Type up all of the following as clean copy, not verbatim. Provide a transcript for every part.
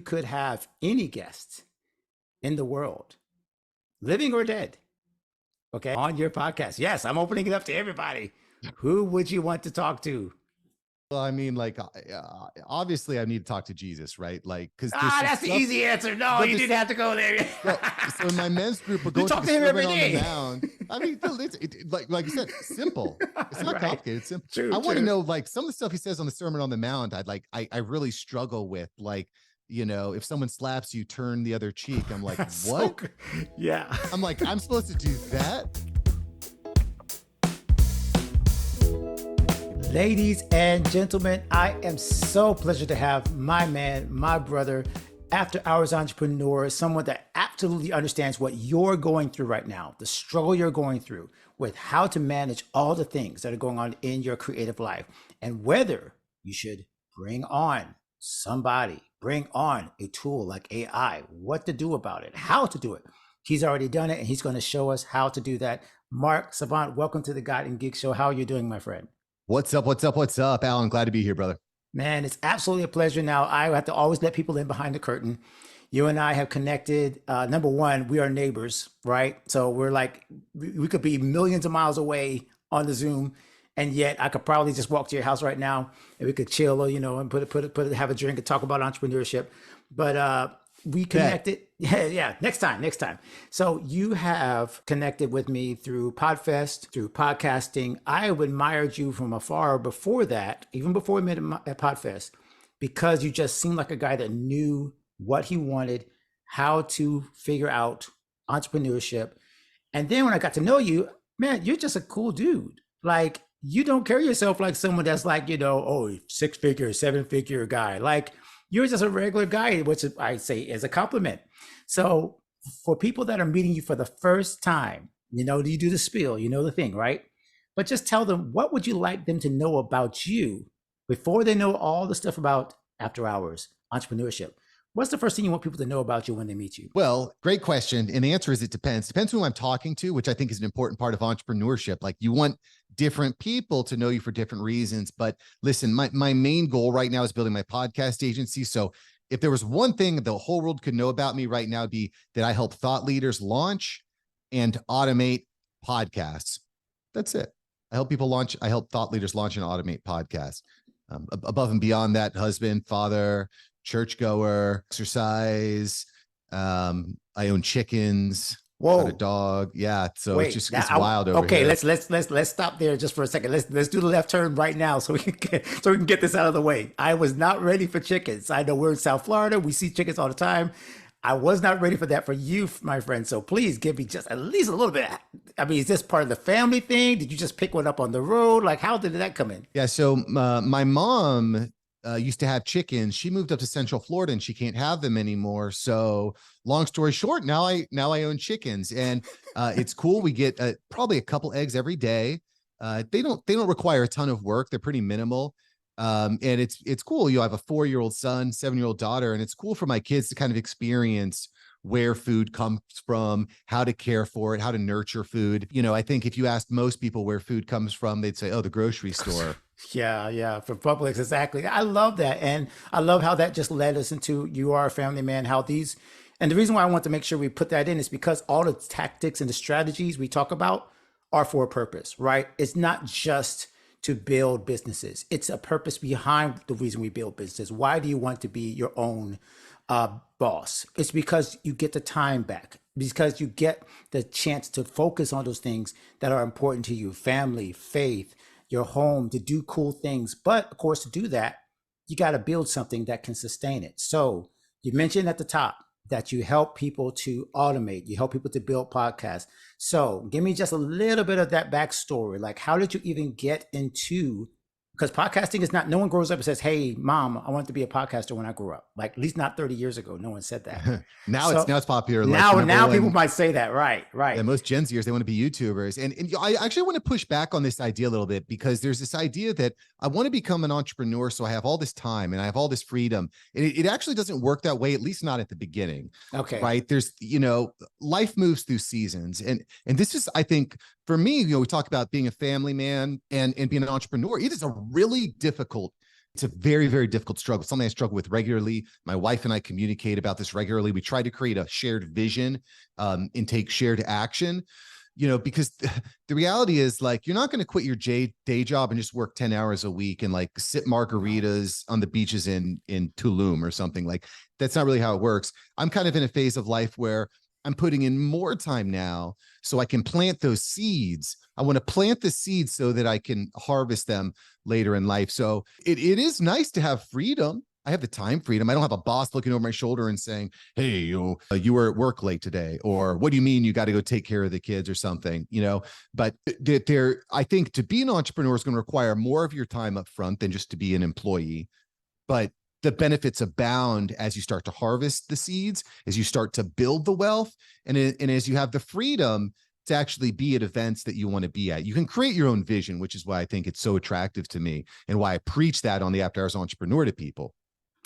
could have any guest in the world, living or dead, okay, on your podcast. Yes, I'm opening it up to everybody. Who would you want to talk to? Well, I mean, like, obviously, I need to talk to Jesus, right? Like, because there's That's the easy answer. No, you didn't have to go there. Well, so in my men's group, we're going talk to to the him every Sermon on day. the Mount. I mean, like you said, simple. It's not Right. complicated. It's simple. True, I want to true. know, like, some of the stuff he says on the Sermon on the Mount. I really struggle with, like, if someone slaps you, turn the other cheek. I'm like, what? Yeah. I'm like, I'm supposed to do that? Ladies and gentlemen, I am so pleased to have my man, my brother, after hours entrepreneur, someone that absolutely understands what you're going through right now, the struggle you're going through with how to manage all the things that are going on in your creative life, and whether you should bring on somebody, bring on a tool like AI, what to do about it, how to do it. He's already done it, and he's going to show us how to do that. Mark Savant, welcome to the God and Geek Show. How are you doing, my friend? What's up? What's up? What's up, Alan? Glad to be here, brother. Man, it's absolutely a pleasure. Now, I have to always let people in behind the curtain. You and I have connected. Number one, we are neighbors, right? So we're like, we could be millions of miles away on the Zoom, and yet I could probably just walk to your house right now and we could chill, and have a drink and talk about entrepreneurship. But we connected. Yeah. Next time. So you have connected with me through Podfest, through podcasting. I have admired you from afar before that, even before we met at Podfest, because you just seemed like a guy that knew what he wanted, how to figure out entrepreneurship. And then when I got to know you, man, you're just a cool dude. Like, you don't carry yourself like someone that's like, 6-figure, 7-figure guy. Like, you're just a regular guy, which I say is a compliment. So for people that are meeting you for the first time, you do the spiel, the thing, right? But just tell them, what would you like them to know about you before they know all the stuff about after hours entrepreneurship? What's the first thing you want people to know about you when they meet you? Well, great question. And the answer is it depends. Depends who I'm talking to, which I think is an important part of entrepreneurship. Like, you want different people to know you for different reasons. But listen, my main goal right now is building my podcast agency. So if there was one thing the whole world could know about me right now, it'd be that I help thought leaders launch and automate podcasts. That's it. I help thought leaders launch and automate podcasts. Above and beyond that, husband, father, churchgoer, exercise. I own chickons. Whoa. Got a dog. Yeah. So wait, it's wild over here. Okay, let's stop there just for a second. Let's do the left turn right now so we can get this out of the way. I was not ready for chickens. I know we're in South Florida. We see chickens all the time. I was not ready for that for you, my friend. So please give me just at least a little bit. I mean, is this part of the family thing? Did you just pick one up on the road? Like, how did that come in? Yeah. So my mom used to have chickens. She moved up to Central Florida and she can't have them anymore. So long story short, now I own chickens, and it's cool. We get probably a couple eggs every day. They don't require a ton of work. They're pretty minimal. And it's cool. I have a 4-year-old son, 7-year-old daughter, and it's cool for my kids to kind of experience where food comes from, how to care for it, how to nurture food. I think if you asked most people where food comes from, they'd say, oh, the grocery store. Yeah, for Publix, exactly. I love that. And I love how that just led us into, you are a family man, and the reason why I want to make sure we put that in is because all the tactics and the strategies we talk about are for a purpose, right? It's not just to build businesses. It's a purpose behind the reason we build businesses. Why do you want to be your own boss? It's because you get the time back, because you get the chance to focus on those things that are important to you: family, faith, your home, to do cool things. But of course, to do that, you got to build something that can sustain it. So you mentioned at the top that you help people to automate, you help people to build podcasts. So give me just a little bit of that backstory. Like, how did you even get into, because podcasting is not, no one grows up and says, hey, mom, I want to be a podcaster when I grew up. Like, at least not 30 years ago. No one said that. Now it's popular. Now people might say that. Right. Yeah, most Gen Zers, they want to be YouTubers. And I actually want to push back on this idea a little bit, because there's this idea that I want to become an entrepreneur, so I have all this time and I have all this freedom. And it actually doesn't work that way, at least not at the beginning. Okay. Right. There's, life moves through seasons. And this is, I think, for me, we talk about being a family man and being an entrepreneur. It is a really difficult It's a very, very difficult struggle, something I struggle with regularly. My wife and I communicate about this regularly. We try to create a shared vision and take shared action, because the reality is, like, you're not going to quit your day job and just work 10 hours a week and like sip margaritas on the beaches in Tulum or something. Like, that's not really how it works. I'm kind of in a phase of life where I'm putting in more time now so I can plant those seeds. I want to plant the seeds so that I can harvest them later in life. So it is nice to have freedom. I have the time freedom. I don't have a boss looking over my shoulder and saying, hey, you were at work late today, or what do you mean you got to go take care of the kids or something, but I think to be an entrepreneur is going to require more of your time up front than just to be an employee. But the benefits abound as you start to harvest the seeds, as you start to build the wealth, and as you have the freedom to actually be at events that you want to be at. You can create your own vision, which is why I think it's so attractive to me and why I preach that on the After Hours Entrepreneur to people.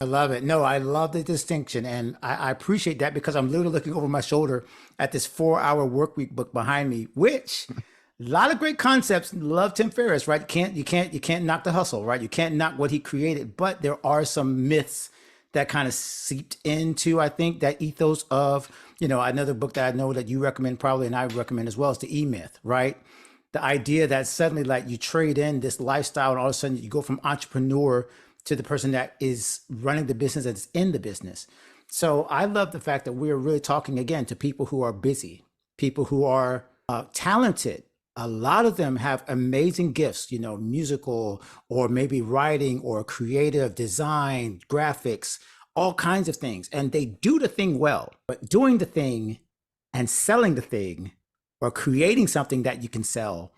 I love it. No, I love the distinction. And I appreciate that because I'm literally looking over my shoulder at this 4-hour work week book behind me, which a lot of great concepts. Love Tim Ferriss, right? You can't knock the hustle, right? You can't knock what he created, but there are some myths that kind of seeped into, I think, that ethos of, another book that I know that you recommend probably, and I recommend as well, is the E-Myth, right? The idea that suddenly, like, you trade in this lifestyle and all of a sudden you go from entrepreneur to the person that is running the business, that's in the business. So I love the fact that we're really talking again to people who are busy, people who are talented. A lot of them have amazing gifts, musical or maybe writing or creative design, graphics, all kinds of things. And they do the thing well, but doing the thing and selling the thing or creating something that you can sell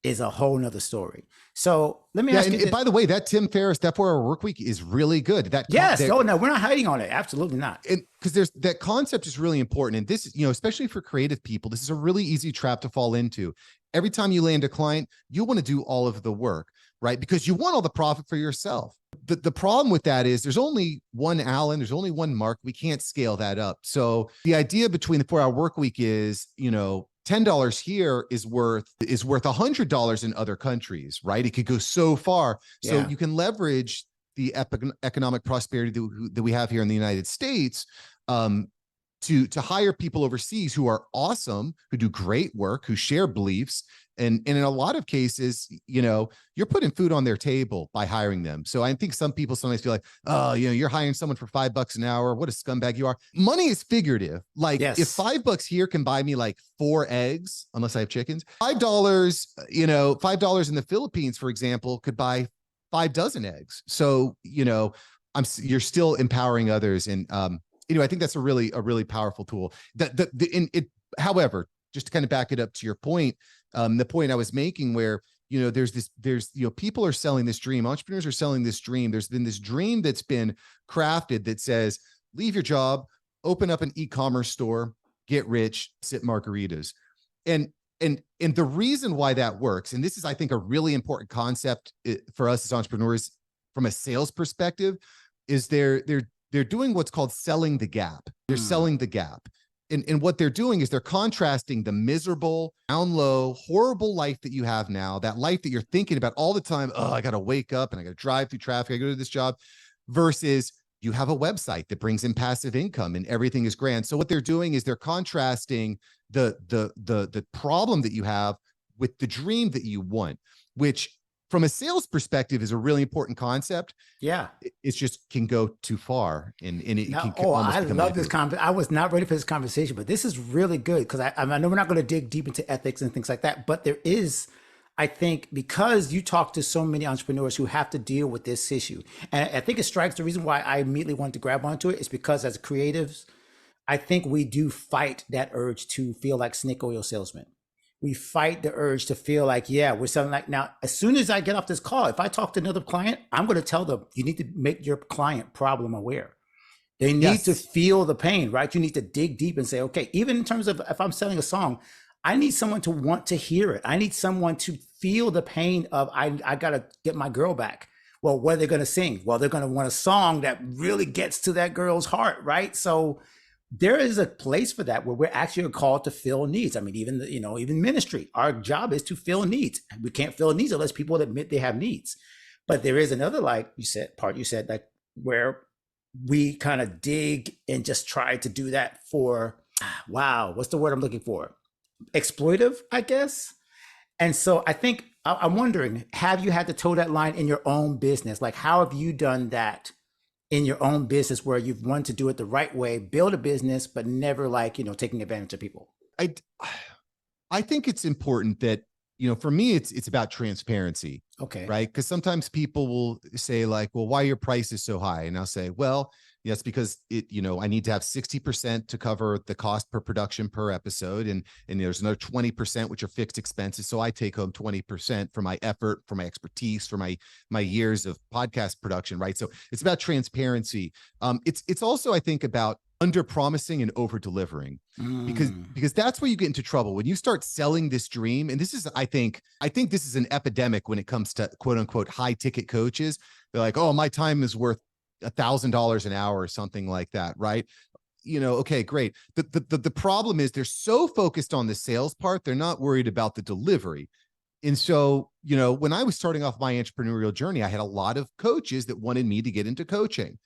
is a whole nother story. So let me ask you. And by the way, that Tim Ferriss, that 4-hour work week is really good. Yes. Oh, no, we're not hiding on it. Absolutely not. And because there's that concept is really important. And this, especially for creative people, this is a really easy trap to fall into. Every time you land a client, you want to do all of the work, right? Because you want all the profit for yourself. The problem with that is there's only one Alan, there's only one Mark. We can't scale that up. So the idea between the 4-hour work week is, $10 here is worth $100 in other countries, right? It could go so far. So you can leverage the economic prosperity that we have here in the United States to hire people overseas who are awesome, who do great work, who share beliefs. And in a lot of cases, you're putting food on their table by hiring them. So I think some people sometimes feel like, oh, you're hiring someone for $5 an hour. What a scumbag you are. Money is figurative. Like, if $5 here can buy me like 4 eggs, unless I have chickens, $5, $5 in the Philippines, for example, could buy 5 dozen eggs. So, you're still empowering others. And, I think that's a really powerful tool. However, just to kind of back it up to your point, the point I was making where, people are selling this dream. Entrepreneurs are selling this dream. There's been this dream that's been crafted that says, leave your job, open up an e-commerce store, get rich, sip margaritas. And the reason why that works, and this is, I think, a really important concept for us as entrepreneurs from a sales perspective, is they're doing what's called selling the gap. They're selling the gap. And what they're doing is they're contrasting the miserable, down low, horrible life that you have now, that life that you're thinking about all the time. Oh, I got to wake up and I got to drive through traffic. I go to this job, versus you have a website that brings in passive income and everything is grand. So what they're doing is they're contrasting the problem that you have with the dream that you want, which from a sales perspective is a really important concept. Yeah. It's just can go too far. And it now, can I love this conversation. I was not ready for this conversation, but this is really good because I know we're not going to dig deep into ethics and things like that, but there is, I think, because you talk to so many entrepreneurs who have to deal with this issue. And I think it strikes the reason why I immediately wanted to grab onto it is because as creatives, I think we do fight that urge to feel like snake oil salesmen. We fight the urge to feel like, we're selling. Like, now, as soon as I get off this call, if I talk to another client, I'm going to tell them, you need to make your client problem aware. They need to feel the pain, right? You need to dig deep and say, okay, even in terms of if I'm selling a song, I need someone to want to hear it. I need someone to feel the pain of, I got to get my girl back. Well, what are they going to sing? Well, they're going to want a song that really gets to that girl's heart, right? So there is a place for that where we're actually called to fill needs. I mean, even ministry, our job is to fill needs. We can't fill needs unless people admit they have needs. But there is another, like you said, part you said, like where we kind of dig and just try to do that for, wow, what's the word I'm looking for? Exploitive, I guess. And so I think I'm wondering, have you had to toe that line in your own business? Like, how have you done that in your own business where you've wanted to do it the right way, build a business, but never like, taking advantage of people? I I think it's important that, for me, it's about transparency, Okay. right? Because sometimes people will say like, well, why are your prices so high? And I'll say, well, yes, because I need to have 60% to cover the cost per production per episode. And there's another 20%, which are fixed expenses. So I take home 20% for my effort, for my expertise, for my years of podcast production, right? So it's about transparency. It's also, I think, about under promising and over delivering, because that's where you get into trouble when you start selling this dream. And this is, I think this is an epidemic when it comes to quote unquote high ticket coaches. They're like, oh, my time is worth $1,000 an hour or something like that, right? Okay, great. The problem is they're so focused on the sales part, they're not worried about the delivery. And so, when I was starting off my entrepreneurial journey, I had a lot of coaches that wanted me to get into coaching.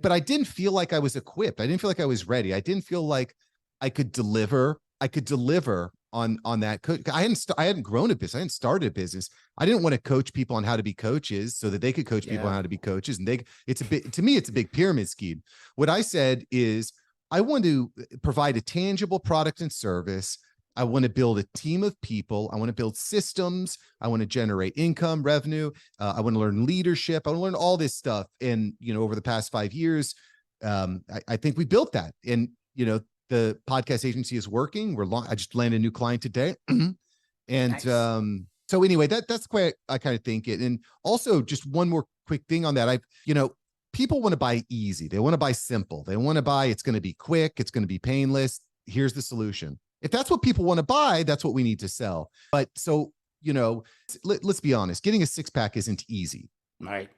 But I didn't feel like I was equipped. I didn't feel like I was ready. I didn't feel like I could deliver. I could deliver on that. I hadn't grown a business. I hadn't started a business. I didn't want to coach people on how to be coaches so that they could coach people on how to be coaches. And to me, it's a big pyramid scheme. What I said is I want to provide a tangible product and service. I want to build a team of people. I want to build systems. I want to generate income, revenue. I want to learn leadership. I want to learn all this stuff. And, over the past 5 years, I think we built that. And, the podcast agency is working. I just landed a new client today. And Nice. So anyway, that's why I kind of think it. And also just one more quick thing on that. People want to buy easy. They want to buy simple. They want to buy, it's going to be quick. It's going to be painless. Here's the solution. If that's what people want to buy, that's what we need to sell. But so, let's be honest, getting a six pack isn't easy. Right.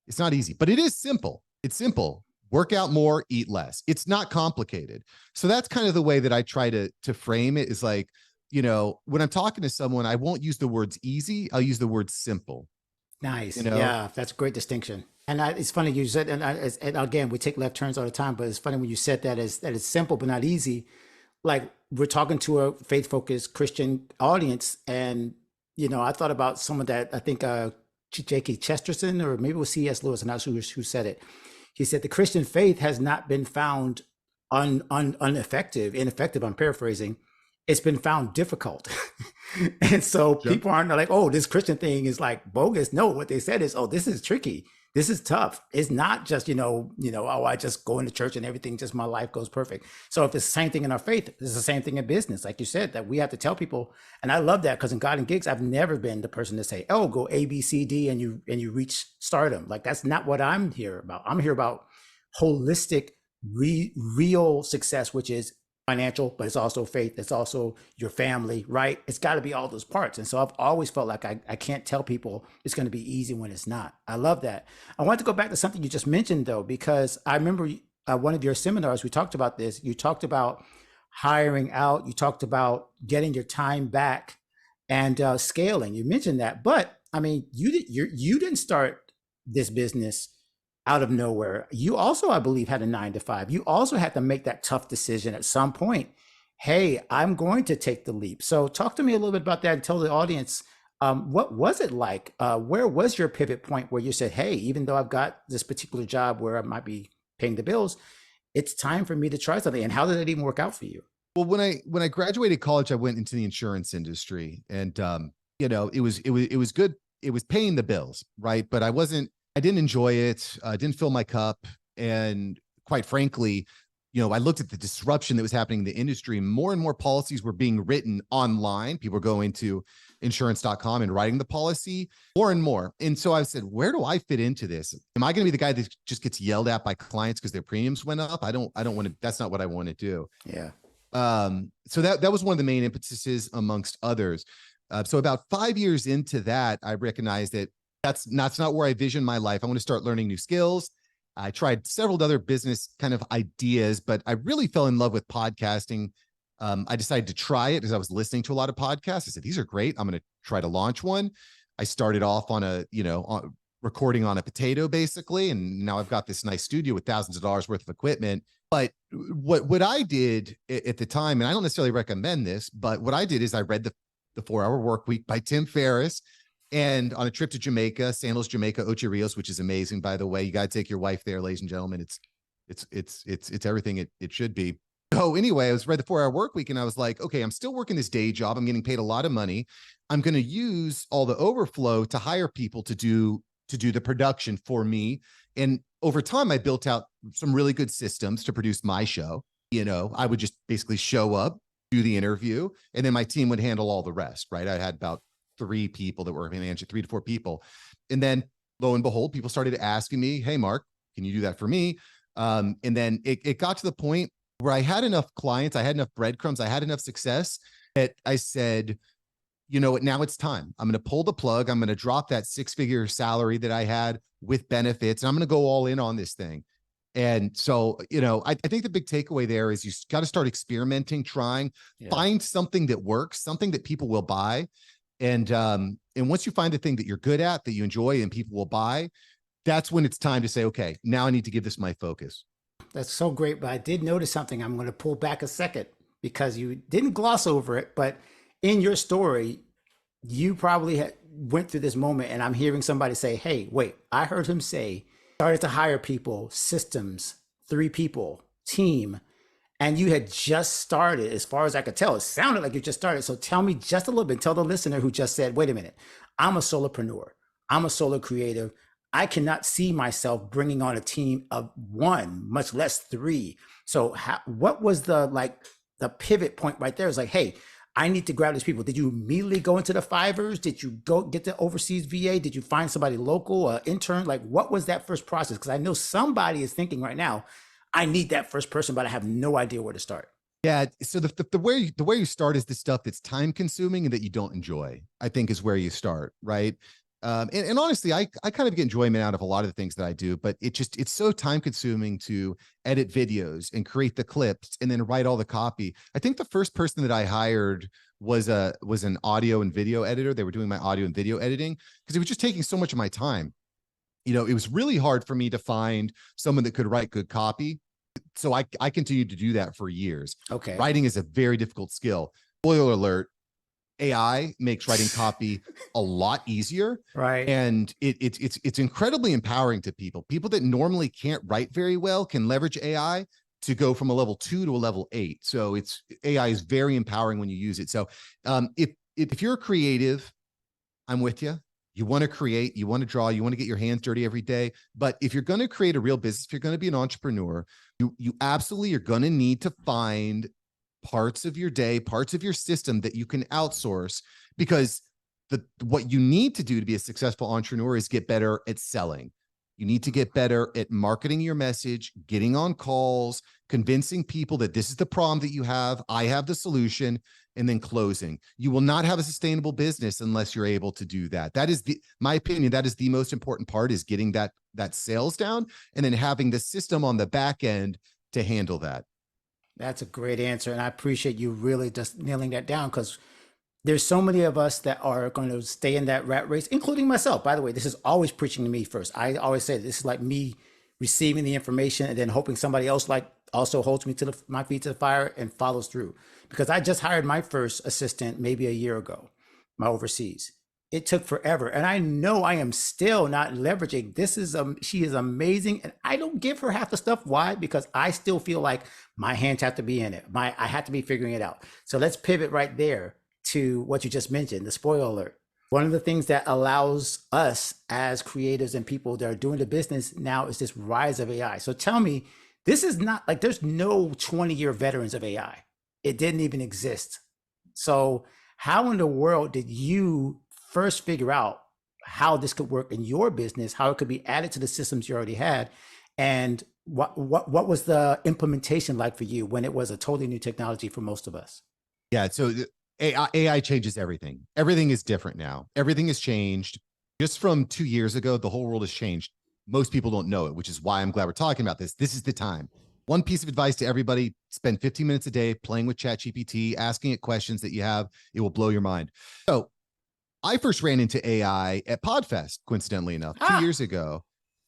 It's not easy, but it is simple. It's simple. Work out more, eat less. It's not complicated. So that's kind of the way that I try to frame it, is like, when I'm talking to someone, I won't use the words easy. I'll use the word simple. Nice. Yeah, that's a great distinction. And it's funny you said, and again, we take left turns all the time, but it's funny when you said that it's simple but not easy. Like, we're talking to a faith-focused Christian audience, and I thought about someone that I think J.K. Chesterton, or maybe it was C.S. Lewis, I'm not sure who said it. He said the Christian faith has not been found ineffective. I'm paraphrasing. It's been found difficult. And so people aren't like, oh, this Christian thing is like bogus. No, what they said is, oh, this is tricky. This is tough. It's not just, oh, I just go into church and everything, just my life goes perfect. So if it's the same thing in our faith, it's the same thing in business. Like you said, that we have to tell people. And I love that, because in God and Gigs, I've never been the person to say, oh, go A, B, C, D, and you reach stardom. Like, that's not what I'm here about. I'm here about holistic, real success, which is financial, but it's also faith. It's also your family, right? It's got to be all those parts. And so I've always felt like I can't tell people it's going to be easy when it's not. I love that. I want to go back to something you just mentioned, though, because I remember one of your seminars, we talked about this. You talked about hiring out. You talked about getting your time back and scaling. You mentioned that. But I mean, you didn't start this business out of nowhere. You also, I believe, had a 9 to 5. You also had to make that tough decision at some point. Hey, I'm going to take the leap. So talk to me a little bit about that and tell the audience, what was it like? Where was your pivot point where you said, hey, even though I've got this particular job where I might be paying the bills, it's time for me to try something. And how did that even work out for you? Well, when I graduated college, I went into the insurance industry, and it was good. It was paying the bills, right? But I didn't enjoy it. Didn't fill my cup. And quite frankly, I looked at the disruption that was happening in the industry. More and more policies were being written online. People were going to insurance.com and writing the policy more and more. And so I said, where do I fit into this? Am I going to be the guy that just gets yelled at by clients because their premiums went up? I don't want to, that's not what I want to do. Yeah. So that was one of the main impetuses amongst others. So about 5 years into that, I recognized that that's not where I vision my life. I want to start learning new skills. I tried several other business kind of ideas, but I really fell in love with podcasting. I decided to try it as I was listening to a lot of podcasts. I said, these are great. I'm going to try to launch one. I started off on recording on a potato basically. And now I've got this nice studio with thousands of dollars worth of equipment. But what I did at the time, and I don't necessarily recommend this, but what I did is I read the 4-Hour Work Week by Tim Ferriss. And on a trip to Jamaica, Sandals, Jamaica, Ocho Rios, which is amazing, by the way. You got to take your wife there, ladies and gentlemen. It's everything it should be. So anyway, I was read the 4-Hour Work Week, and I was like, okay, I'm still working this day job. I'm getting paid a lot of money. I'm going to use all the overflow to hire people to do the production for me. And over time, I built out some really good systems to produce my show. You know, I would just basically show up, do the interview, and then my team would handle all the rest, right? I had about 3 people that were managing, 3 to 4 people. And then lo and behold, people started asking me, hey, Mark, can you do that for me? And then it got to the point where I had enough clients, I had enough breadcrumbs, I had enough success that I said, you know what, now it's time. I'm going to pull the plug. I'm going to drop that 6-figure salary that I had with benefits, and I'm going to go all in on this thing. And so, you know, I think the big takeaway there is you got to start experimenting, trying, find something that works, something that people will buy. And once you find the thing that you're good at, that you enjoy and people will buy, that's when it's time to say, okay, now I need to give this my focus. That's so great. But I did notice something. I'm going to pull back a second because you didn't gloss over it. But in your story, you probably went through this moment, and I'm hearing somebody say, hey, wait, I heard him say, started to hire people, systems, 3 people, team. And you had just started, as far as I could tell. It sounded like you just started. So tell me just a little bit. Tell the listener who just said, wait a minute, I'm a solopreneur. I'm a solo creative. I cannot see myself bringing on a team of 1, much less 3. So what was the pivot point right there? It's like, hey, I need to grab these people. Did you immediately go into the Fivers? Did you go get the overseas VA? Did you find somebody local, intern? Like, what was that first process? Because I know somebody is thinking right now, I need that first person, but I have no idea where to start. Yeah. So the way you start is the stuff that's time consuming and that you don't enjoy, I think, is where you start. Right. And honestly, I kind of get enjoyment out of a lot of the things that I do, but it's so time consuming to edit videos and create the clips and then write all the copy. I think the first person that I hired was an audio and video editor. They were doing my audio and video editing because it was just taking so much of my time. You know, it was really hard for me to find someone that could write good copy. So I continued to do that for years. Okay. Writing is a very difficult skill. Spoiler alert, AI makes writing copy a lot easier. Right. And it's incredibly empowering to people. People that normally can't write very well can leverage AI to go from a level 2 to a level 8. So AI is very empowering when you use it. So if you're a creative, I'm with you. You want to create, you want to draw, you want to get your hands dirty every day. But if you're going to create a real business, if you're going to be an entrepreneur, you absolutely are going to need to find parts of your day, parts of your system that you can outsource, because what you need to do to be a successful entrepreneur is get better at selling. You need to get better at marketing your message, getting on calls, convincing people that this is the problem that you have, I have the solution, and then closing. You will not have a sustainable business unless you're able to do that. That is my opinion, that is the most important part, is getting that sales down and then having the system on the back end to handle that. That's a great answer. And I appreciate you really just nailing that down, because there's so many of us that are going to stay in that rat race, including myself. By the way, this is always preaching to me first. I always say this is like me receiving the information and then hoping somebody else also holds me to my feet to the fire and follows through. Because I just hired my first assistant maybe a year ago, my overseas. It took forever. And I know I am still not leveraging. She is amazing. And I don't give her half the stuff. Why? Because I still feel like my hands have to be in it. I have to be figuring it out. So let's pivot right there to what you just mentioned, the spoiler alert. One of the things that allows us as creators and people that are doing the business now is this rise of AI. So tell me, this is not like there's no 20-year veterans of AI. It didn't even exist. So how in the world did you first figure out how this could work in your business, how it could be added to the systems you already had, and what was the implementation like for you when it was a totally new technology for most of us? Yeah, so AI changes everything. Everything is different now. Everything has changed. Just from 2 years ago, the whole world has changed. Most people don't know it, which is why I'm glad we're talking about this. This is the time. One piece of advice to everybody: spend 15 minutes a day playing with ChatGPT, asking it questions that you have. It will blow your mind. So I first ran into AI at Podfest, coincidentally enough, 2 years ago.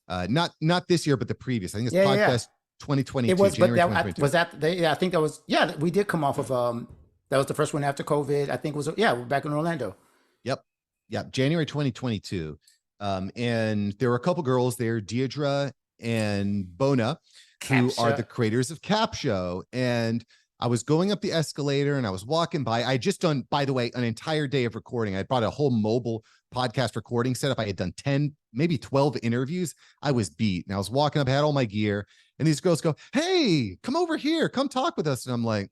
Not this year, but the previous. I think it's Yeah, yeah, yeah. Podfest It 2022, was, but January that 2022. was that. Yeah, I think that was. Yeah, we did come off of. That was the first one after COVID. I think it was. Yeah, we're back in Orlando. Yep. Yep. January 2022. And there were a couple girls there, Deirdre and Bona, who are the Capture. creators of Cap Show. And I was going up the escalator and I was walking by. I had just done, by the way, an entire day of recording. I brought a whole mobile podcast recording setup. I had done 10, maybe 12 interviews. I was beat. And I was walking up, I had all my gear. And these girls go, "Hey, come over here, come talk with us." And I'm like,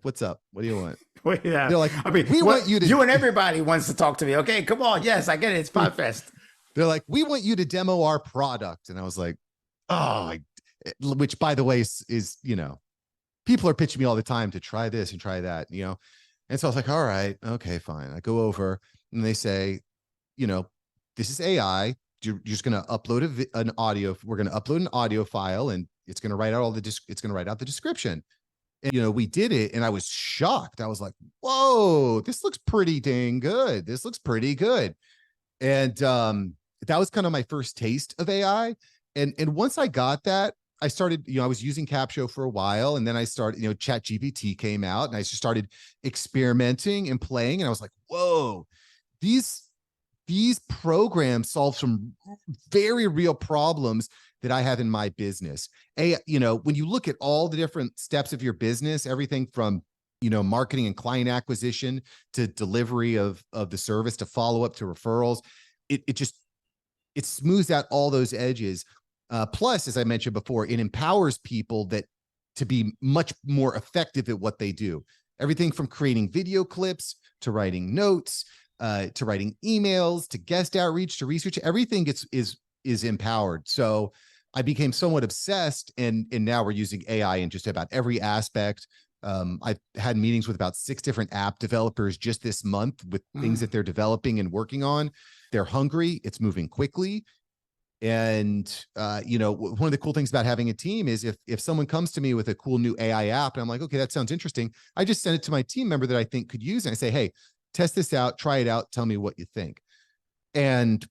"What's up? What do you want?" Wait, yeah. They're like, I mean, "We want what you to." you and everybody wants to talk to me. Okay, come on. Yes, I get it. It's Podfest. They're like, "We want you to demo our product." And I was like, "Oh," which by the way is, people are pitching me all the time to try this and try that, And so I was like, "All right, okay, fine." I go over and they say, "This is AI. You're just going to upload an audio. We're going to upload an audio file and it's going to write out it's going to write out the description." And, we did it and I was shocked. I was like, "Whoa, this looks pretty dang good. This looks pretty good." And that was kind of my first taste of AI. And once I got that, I started, I was using CapShow for a while, and then I started, Chat GPT came out, and I just started experimenting and playing, and I was like, whoa, these programs solve some very real problems that I have in my business. When you look at all the different steps of your business, everything from marketing and client acquisition to delivery of the service to follow up to referrals, it smooths out all those edges. Plus, as I mentioned before, it empowers people to be much more effective at what they do. Everything from creating video clips to writing notes, to writing emails, to guest outreach, to research, everything is empowered. So I became somewhat obsessed, and now we're using AI in just about every aspect. I've had meetings with about 6 different app developers just this month with things that they're developing and working on. They're hungry. It's moving quickly. And, one of the cool things about having a team is if someone comes to me with a cool new AI app and I'm like, okay, that sounds interesting, I just send it to my team member that I think could use it. I say, hey, test this out, try it out, tell me what you think. And,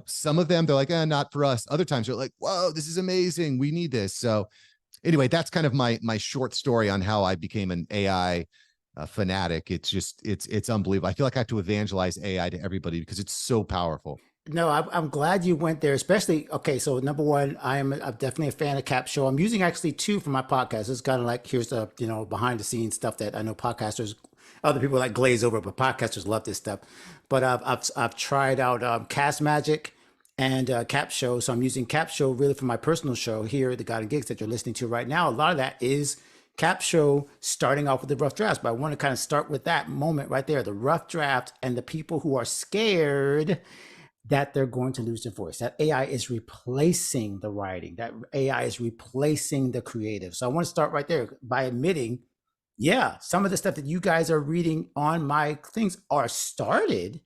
some of them, they're like, not for us. Other times they're like, whoa, this is amazing. We need this. So anyway, that's kind of my short story on how I became an AI fanatic. It's unbelievable. I feel like I have to evangelize AI to everybody because it's so powerful. No, I'm glad you went there, especially, okay, so number one, I'm definitely a fan of Cap Show. I'm using actually 2 for my podcast. It's kind of like, here's the, behind the scenes stuff that I know podcasters, other people like glaze over, but podcasters love this stuff. But I've tried out Cast Magic and Cap Show. So I'm using Cap Show really for my personal show here, the God and Gigs that you're listening to right now. A lot of that is Cap Show starting off with the rough drafts, but I want to kind of start with that moment right there, the rough draft and the people who are scared that they're going to lose their voice, that AI is replacing the writing, that AI is replacing the creative. So I want to start right there by admitting, yeah, some of the stuff that you guys are reading on my things are started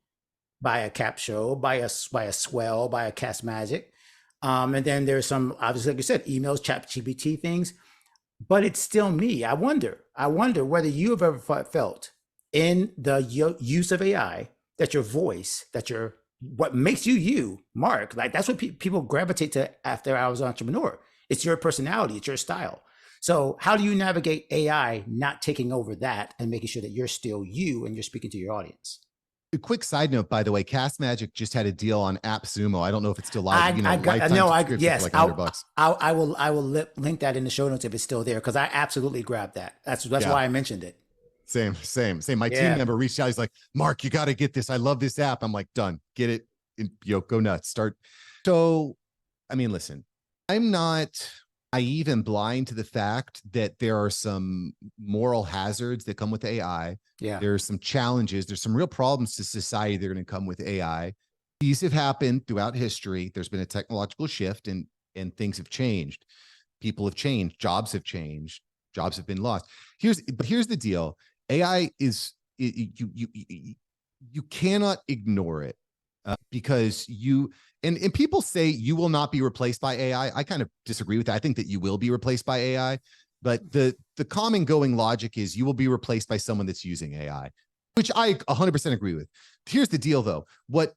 by a Cap Show, by a Swell, by a Cast Magic. And then there's some, obviously, like you said, emails, Chat GPT things, but it's still me. I wonder whether you have ever felt in the use of AI that your voice, what makes you, Mark, like that's what people gravitate to after I was an entrepreneur. It's your personality, it's your style. So how do you navigate AI not taking over that and making sure that you're still you and you're speaking to your audience? A quick side note, by the way, Cast Magic just had a deal on AppSumo. I don't know if it's still live. Yes, like $100. I will link that in the show notes if it's still there, because I absolutely grabbed that. That's why I mentioned it. Same. My team member reached out. He's like, Mark, you got to get this. I love this app. I'm like, done. Get it. Go nuts. Start. So, I mean, listen, I'm not naive and blind to the fact that there are some moral hazards that come with AI. Yeah. There's some challenges. There's some real problems to society that are going to come with AI. These have happened throughout history. There's been a technological shift and things have changed. People have changed. Jobs have changed. Jobs have been lost. Here's the deal. AI is, you cannot ignore it because and people say you will not be replaced by AI. I kind of disagree with that. I think that you will be replaced by AI, but the common going logic is you will be replaced by someone that's using AI. which I 100% agree with. Here's the deal though. What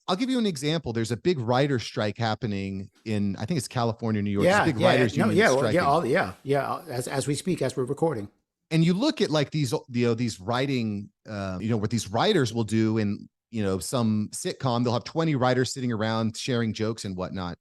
I'll give you an example. There's a big writer strike happening in, I think it's California, New York. There's a Yeah, big yeah, writers no, union yeah, that's well, yeah, striking. as we speak, as we're recording. And you look at like these, these writing, what these writers will do in, some sitcom, they'll have 20 writers sitting around sharing jokes and whatnot.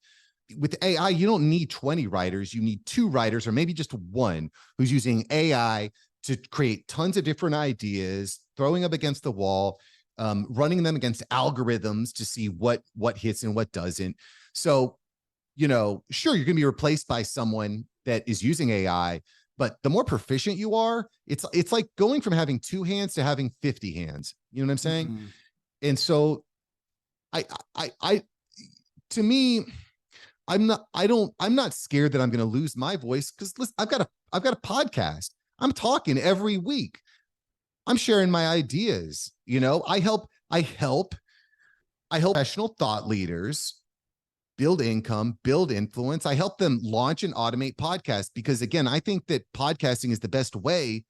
With AI, you don't need 20 writers. You need 2 writers, or maybe just one who's using AI to create tons of different ideas, throwing up against the wall, running them against algorithms to see what hits and what doesn't. So, sure, you're going to be replaced by someone that is using AI, but the more proficient you are, it's like going from having 2 hands to having 50 hands. You know what I'm saying? Mhm. And so, to me, I'm not scared that I'm going to lose my voice, because I've got a podcast. I'm talking every week. I'm sharing my ideas. I help professional thought leaders build income, build influence. I help them launch and automate podcasts, because again, I think that podcasting is the best way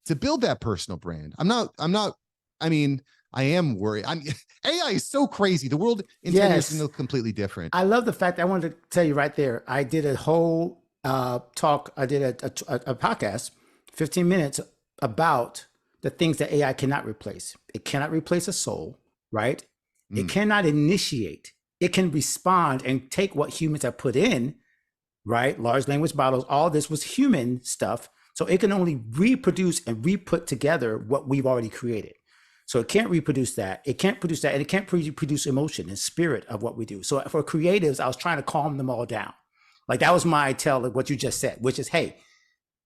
to build that personal brand. I mean, I am worried. AI is so crazy. The world in 10 years is going to look completely different. I love the fact that I wanted to tell you right there. I did a whole talk. I did a podcast, 15 minutes, about the things that AI cannot replace. It cannot replace a soul, right? It cannot initiate. It can respond and take what humans have put in, right? Large language models, all this was human stuff. So it can only reproduce and re-put together what we've already created. So it can't reproduce that. It can't produce that. And it can't produce emotion and spirit of what we do. So for creatives, I was trying to calm them all down. Like that was my tell of what you just said, which is, hey,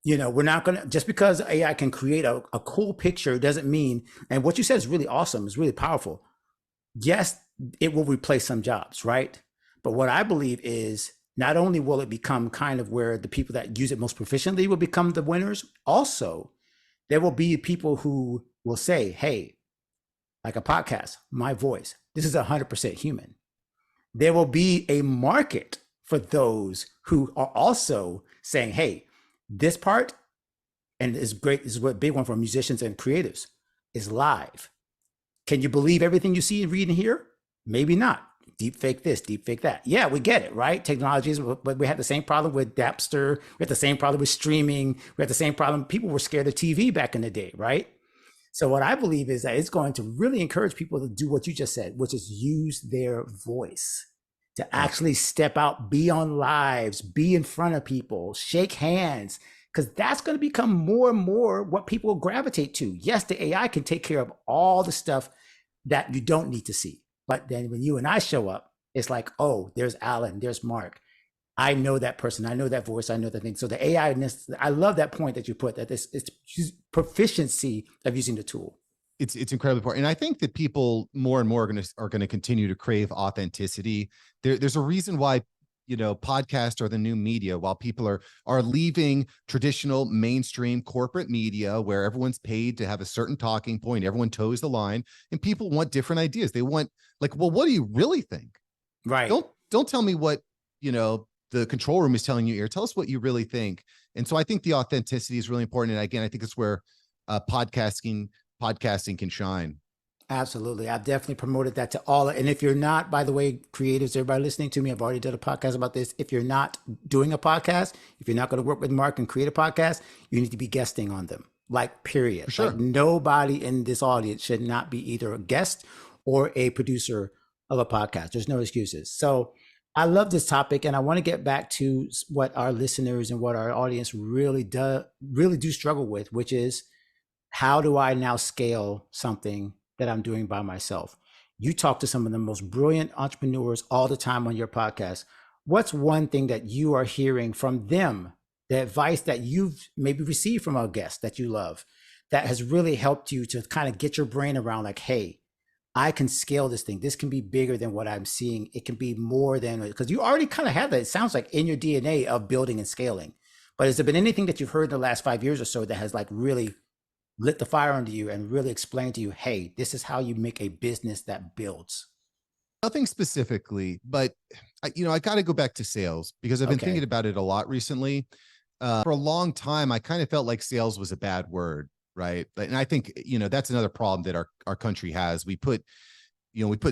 we're not going to, just because AI can create a cool picture doesn't mean, and what you said is really awesome, is really powerful. Yes, it will replace some jobs, right? But what I believe is not only will it become kind of where the people that use it most proficiently will become the winners, also there will be people who will say, hey, like a podcast, my voice, this is 100% human. There will be a market for those who are also saying, hey, this part, and it's great, this is what big one for musicians and creatives, is live. Can you believe everything you see and read and hear? Maybe not. Deep fake this, deep fake that. Yeah, we get it, right? Technologies, but we had the same problem with Napster. We had the same problem with streaming. We had the same problem. People were scared of TV back in the day, right? So what I believe is that it's going to really encourage people to do what you just said, which is use their voice to actually step out, be on lives, be in front of people, shake hands, because that's going to become more and more what people gravitate to. Yes, the AI can take care of all the stuff that you don't need to see. But then when you and I show up, it's like, oh, there's Alan, there's Mark. I know that person. I know that voice. I know that thing. So the AI, I love that point that you put, that it's proficiency of using the tool. It's incredibly important. And I think that people more and more are going to continue to crave authenticity. There's a reason why, podcasts are the new media, while people are leaving traditional mainstream corporate media where everyone's paid to have a certain talking point, everyone toes the line, and people want different ideas. They want, like, well, what do you really think? Right. Don't tell me what, the control room is telling you here. Tell us what you really think. And so I think the authenticity is really important. And again, I think it's where podcasting can shine. Absolutely. I've definitely promoted that to all. And if you're not, by the way, creatives, everybody listening to me, I've already done a podcast about this. If you're not doing a podcast, if you're not going to work with Mark and create a podcast, you need to be guesting on them. Like, period. For sure. Like, nobody in this audience should not be either a guest or a producer of a podcast. There's no excuses. So I love this topic, and I want to get back to what our listeners and what our audience really do struggle with, which is, how do I now scale something that I'm doing by myself? You talk to some of the most brilliant entrepreneurs all the time on your podcast. What's one thing that you are hearing from them, the advice that you've maybe received from a guest that you love, that has really helped you to kind of get your brain around, like, hey, I can scale this thing. This can be bigger than what I'm seeing. It can be more than, because you already kind of have that, it sounds like, in your DNA of building and scaling. But has there been anything that you've heard in the last 5 years or so that has like really lit the fire under you and really explained to you, hey, this is how you make a business that builds? Nothing specifically, but I got to go back to sales, because I've been thinking about it a lot recently. For a long time, I kind of felt like sales was a bad word. right? And I think, that's another problem that our country has. We put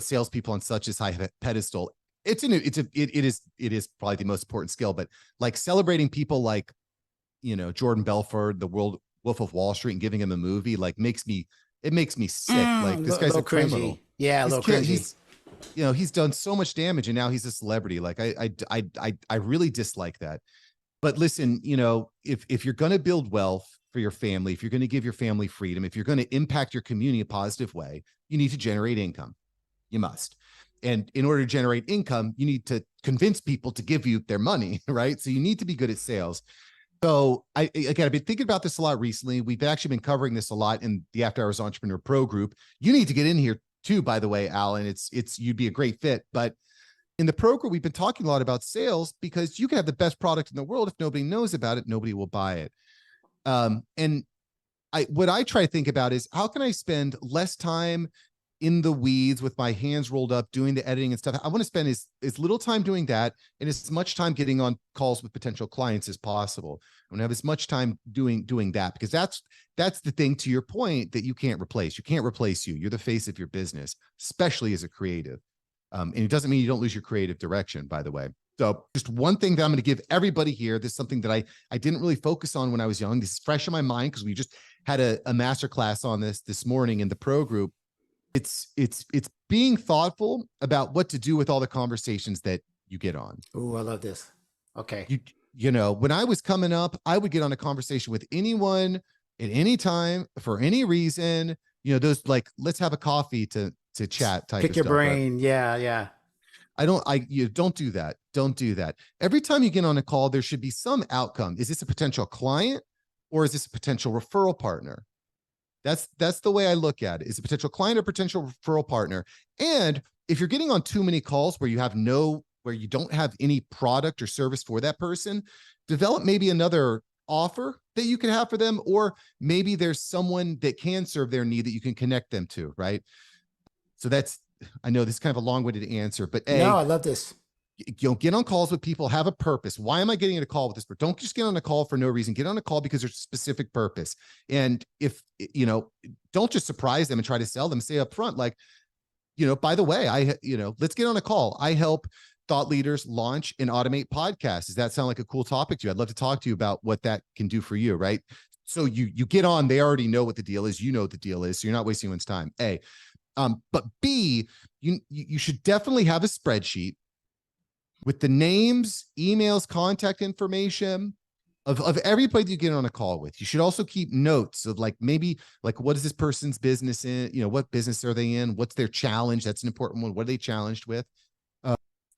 salespeople on such as high pedestal. It is probably the most important skill, but like celebrating people like, Jordan Belfort, the world Wolf of Wall Street, and giving him a movie, like makes me sick. Like this A guy's little a criminal. cringy. Yeah, a He's little cringy. he's done so much damage and now he's a celebrity. Like I really dislike that. But listen, if you're going to build wealth for your family, if you're going to give your family freedom, if you're going to impact your community in a positive way, you need to generate income. You must. And in order to generate income, you need to convince people to give you their money, right? So you need to be good at sales. So I've been thinking about this a lot recently. We've actually been covering this a lot in the After Hours Entrepreneur Pro group. You need to get in here too, by the way, Alan. You'd be a great fit. But in the pro group, we've been talking a lot about sales because you can have the best product in the world. If nobody knows about it, nobody will buy it. And what I try to think about is how can I spend less time in the weeds with my hands rolled up doing the editing and stuff. I want to spend as little time doing that and as much time getting on calls with potential clients as possible. I want to have as much time doing that, because that's the thing, to your point, that you can't replace. You can't replace you. You're the face of your business, especially as a creative. And it doesn't mean you don't lose your creative direction, by the way. So just one thing that I'm going to give everybody here, this is something that I didn't really focus on when I was young. This is fresh in my mind because we just had a masterclass on this morning in the pro group. It's being thoughtful about what to do with all the conversations that you get on. Oh, I love this. Okay. When I was coming up, I would get on a conversation with anyone at any time for any reason, those like, let's have a coffee to chat type Pick of your stuff, brain. right? Yeah. You don't do that. Don't do that. Every time you get on a call, there should be some outcome. Is this a potential client or is this a potential referral partner? That's the way I look at it. Is a potential client or potential referral partner. And if you're getting on too many calls where you don't have any product or service for that person, develop maybe another offer that you can have for them, or maybe there's someone that can serve their need that you can connect them to, right? So I know this is kind of a long-winded answer, but No, I love this. Get on calls with people, have a purpose. Why am I getting in a call with this person? Don't just get on a call for no reason. Get on a call because there's a specific purpose. And if, don't just surprise them and try to sell them. Say up front, like, by the way, let's get on a call. I help thought leaders launch and automate podcasts. Does that sound like a cool topic to you? I'd love to talk to you about what that can do for you, right? So you get on, they already know what the deal is. You know what the deal is. So you're not wasting anyone's time. A. But B, you should definitely have a spreadsheet with the names, emails, contact information of everybody that you get on a call with. You should also keep notes of maybe what is this person's business in? What business are they in? What's their challenge? That's an important one. What are they challenged with?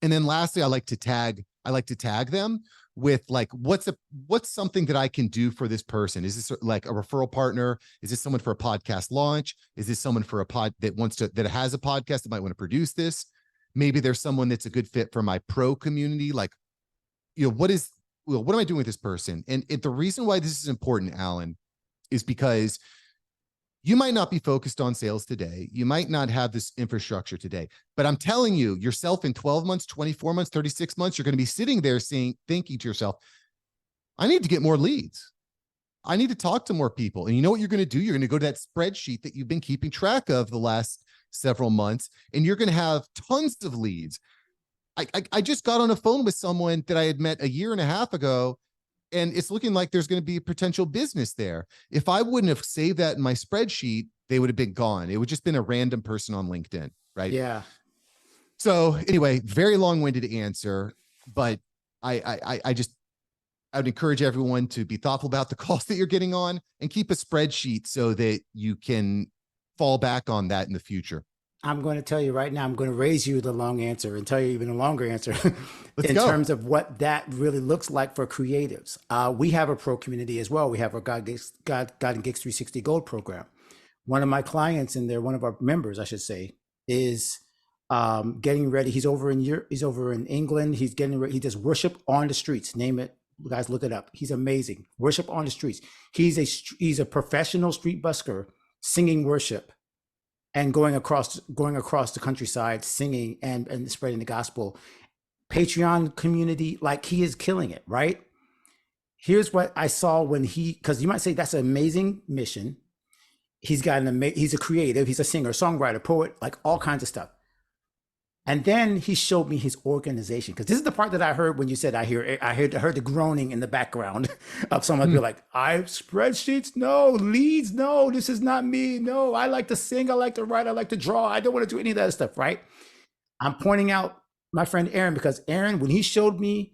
And then lastly, I like to tag them with what's something that I can do for this person? Is this like a referral partner? Is this someone for a podcast launch? Is this someone for a pod that has a podcast that might want to produce this? Maybe there's someone that's a good fit for my pro community. What am I doing with this person? And the reason why this is important, Alan, is because you might not be focused on sales today. You might not have this infrastructure today, but I'm telling you, yourself in 12 months, 24 months, 36 months, you're going to be sitting there thinking to yourself, I need to get more leads. I need to talk to more people. And you know what you're going to do? You're going to go to that spreadsheet that you've been keeping track of the last several months, and you're going to have tons of leads. I just got on a phone with someone that I had met a year and a half ago, and it's looking like there's going to be a potential business there. If I wouldn't have saved that in my spreadsheet, they would have been gone. It would just been a random person on LinkedIn, right? Yeah. So anyway, very long-winded answer, but I would encourage everyone to be thoughtful about the calls that you're getting on and keep a spreadsheet so that you can fall back on that in the future. I'm going to tell you right now, I'm going to raise you the long answer and tell you even a longer answer Let's go. terms of what that really looks like for creatives. We have a pro community as well. We have our God and Gigs 360 Gold program. One of my clients in there, one of our members, I should say, is getting ready. He's over in England. He's getting ready. He does worship on the streets. Name it. You guys look it up. He's amazing. Worship on the streets. He's a professional street busker singing worship and going across the countryside singing and spreading the gospel. Patreon community, like, he is killing it, right? Here's what I saw when because you might say that's an amazing mission. he's a creative, he's a singer, songwriter, poet, like all kinds of stuff. And then he showed me his organization, because this is the part that I heard when you said I heard the groaning in the background of someone be Mm. like, I spreadsheets, no, leads, no, this is not me, no, I like to sing, I like to write, I like to draw, I don't want to do any of that stuff, right? I'm pointing out my friend Aaron, because Aaron, when he showed me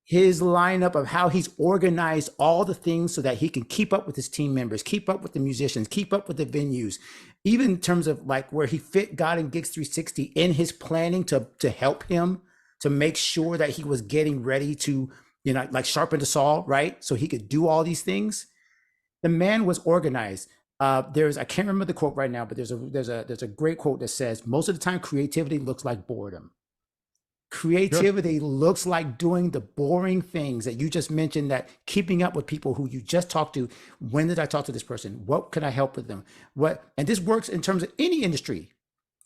his lineup of how he's organized all the things so that he can keep up with his team members, keep up with the musicians, keep up with the venues, even in terms of like where he fit God and Gigs 360 in his planning to help him to make sure that he was getting ready to, like sharpen the saw, right? So he could do all these things. The man was organized. I can't remember the quote right now, but there's a great quote that says, most of the time creativity looks like boredom. Sure. Creativity looks like doing the boring things that you just mentioned, that keeping up with people who you just talked to. When did I talk to this person? What can I help with them? And this works in terms of any industry,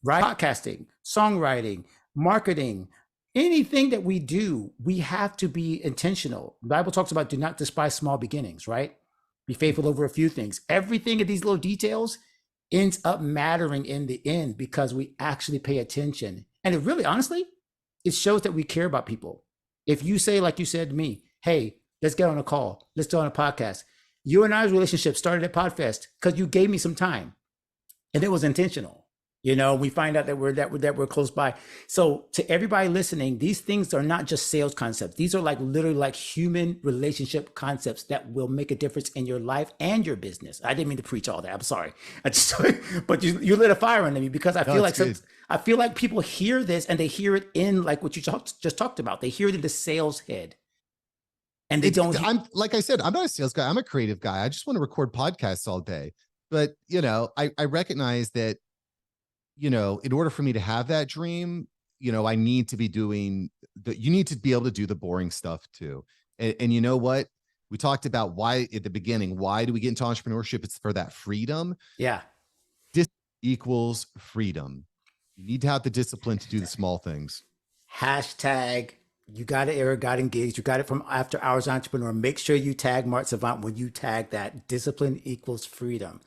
right? Podcasting, songwriting, marketing, anything that we do, we have to be intentional. The Bible talks about do not despise small beginnings, right? Be faithful over a few things. Everything of these little details ends up mattering in the end because we actually pay attention. And it really, honestly, it shows that we care about people. If you say, like you said to me, hey, let's get on a call, let's do on a podcast. You and I's relationship started at Podfest because you gave me some time, and it was intentional. We find out that we're close by. So to everybody listening, these things are not just sales concepts. These are like literally like human relationship concepts that will make a difference in your life and your business. I didn't mean to preach all that. I'm sorry. But you lit a fire under me, because I No, feel it's good. I feel like people hear this and they hear it in like what you just talked about. They hear it in the sales head, and they don't. I'm like I said, I'm not a sales guy. I'm a creative guy. I just want to record podcasts all day. But I recognize that, in order for me to have that dream, I need to be doing you need to be able to do the boring stuff too. And you know what? We talked about why at the beginning, why do we get into entrepreneurship? It's for that freedom. Yeah. Dis equals freedom. You need to have the discipline to do the Hashtag. small things. Hashtag. You got it, Eric. Got engaged. You got it from After Hours Entrepreneur. Make sure you tag Mark Savant when you tag that. Discipline equals freedom.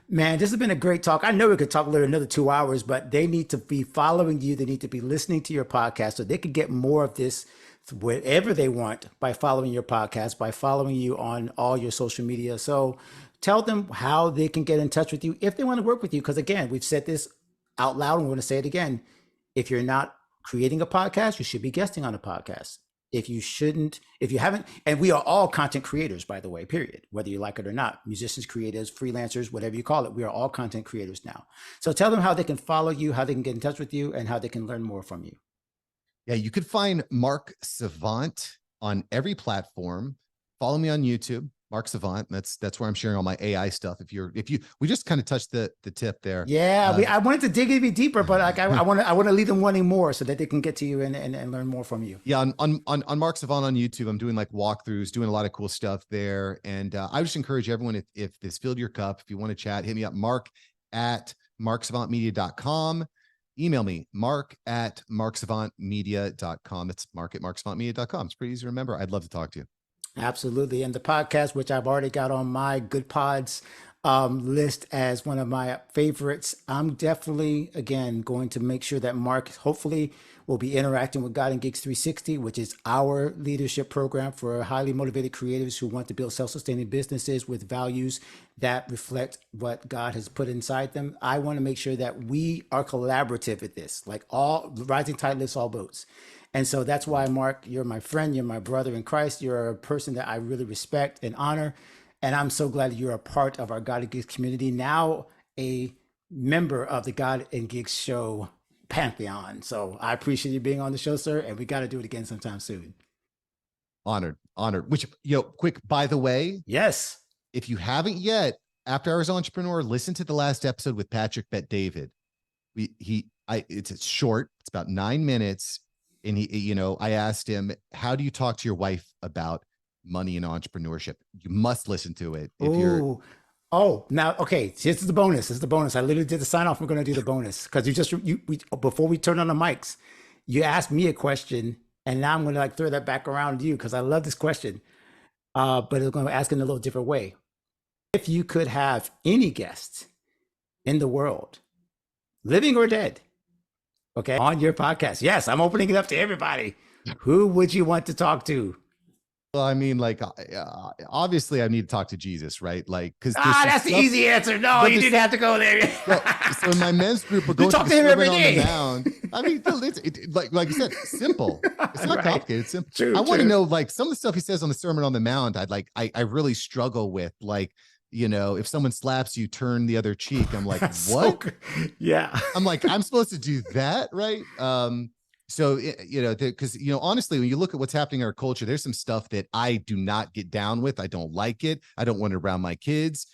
Man, this has been a great talk. I know we could talk another 2 hours, but they need to be following you. They need to be listening to your podcast so they could get more of this wherever they want by following your podcast, by following you on all your social media. So tell them how they can get in touch with you if they want to work with you. Because again, we've said this out loud and we're going to say it again. If you're not creating a podcast, you should be guesting on a podcast. If you haven't, and we are all content creators, by the way, period, whether you like it or not, musicians, creatives, freelancers, whatever you call it, we are all content creators now. So tell them how they can follow you, how they can get in touch with you, and how they can learn more from you. Yeah, you could find Mark Savant on every platform. Follow me on YouTube, Mark Savant. That's where I'm sharing all my AI stuff. We just kind of touched the tip there. Yeah, I wanted to dig even deeper, but like I want to leave them wanting more so that they can get to you and learn more from you. Yeah, on Mark Savant on YouTube, I'm doing like walkthroughs, doing a lot of cool stuff there. And I just encourage everyone, if this filled your cup, if you want to chat, hit me up, mark@marksavantmedia.com. Email me, mark@marksavantmedia.com. It's mark@marksavantmedia.com. It's pretty easy to remember. I'd love to talk to you. Absolutely. And the podcast, which I've already got on my Good Pods list as one of my favorites, I'm definitely, again, going to make sure that Mark hopefully will be interacting with God and Gigs 360, which is our leadership program for highly motivated creatives who want to build self-sustaining businesses with values that reflect what God has put inside them. I want to make sure that we are collaborative at this, like all rising tide lifts all boats. And so that's why, Mark, you're my friend, you're my brother in Christ, you're a person that I really respect and honor. And I'm so glad that you're a part of our God and Gigs community, now a member of the God and Gigs show pantheon. So I appreciate you being on the show, sir, and we got to do it again sometime soon. Honored. Which, quick, by the way, Yes. if you haven't yet, After Hours Entrepreneur, listen to the last episode with Patrick Bet David. It's short. It's about 9 minutes. And I asked him, how do you talk to your wife about money and entrepreneurship? You must listen to it. Now, okay. This is the bonus. This is the bonus. I literally did the sign off. We're going to do the bonus because before we turn on the mics, you asked me a question, and now I'm going to like throw that back around to you because I love this question. But I'm going to ask it in a little different way. If you could have any guest in the world, living or dead, okay, on your podcast? Yes, I'm opening it up to everybody. Who would you want to talk to? Well, I mean, like, obviously, I need to talk to Jesus, right? Like, because That's the easy answer. No, you didn't have to go there. So in my men's group, we're You going to talk the to him every Sermon on day. the Mount. I mean, like you said, simple. It's not Right. complicated. It's simple. True, I want to true. know, like, some of the stuff he says on the Sermon on the Mount. I really struggle with, like, if someone slaps you, turn the other cheek. I'm like, what? Yeah. I'm like, I'm supposed to do that, right? So because honestly, when you look at what's happening in our culture, there's some stuff that I do not get down with. I don't like it. I don't want it around my kids.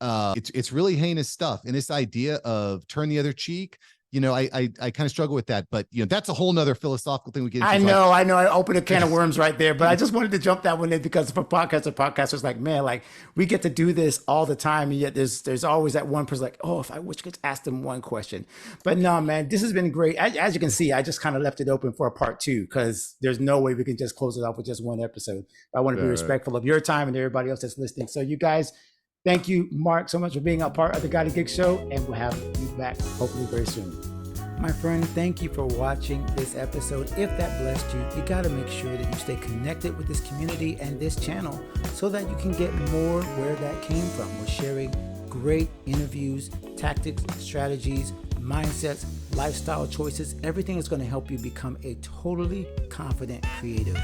It's really heinous stuff. And this idea of turn the other cheek, I kind of struggle with that. But that's a whole nother philosophical thing we get into. I know. I opened a can of worms right there, but I just wanted to jump that one in because for podcasters like, man, like we get to do this all the time, and yet there's always that one person like, oh, if I wish I could ask them one question. But no, man, this has been great. As you can see, I just kind of left it open for a part 2 because there's no way we can just close it off with just one episode. I want to be respectful of your time and everybody else that's listening. So you guys, thank you, Mark, so much for being a part of the Guided Gig Show, and we'll have you back hopefully very soon. My friend, thank you for watching this episode. If that blessed you, you got to make sure that you stay connected with this community and this channel so that you can get more where that came from. We're sharing great interviews, tactics, strategies, mindsets, lifestyle choices. Everything is going to help you become a totally confident creative.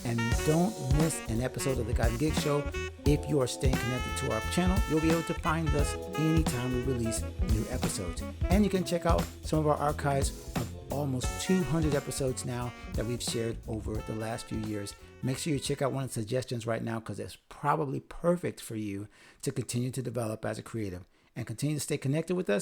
And don't miss an episode of the Guided Gig Show. If you are staying connected to our channel, you'll be able to find us anytime we release new episodes. And you can check out some of our archives of almost 200 episodes now that we've shared over the last few years. Make sure you check out one of the suggestions right now because it's probably perfect for you to continue to develop as a creative. And continue to stay connected with us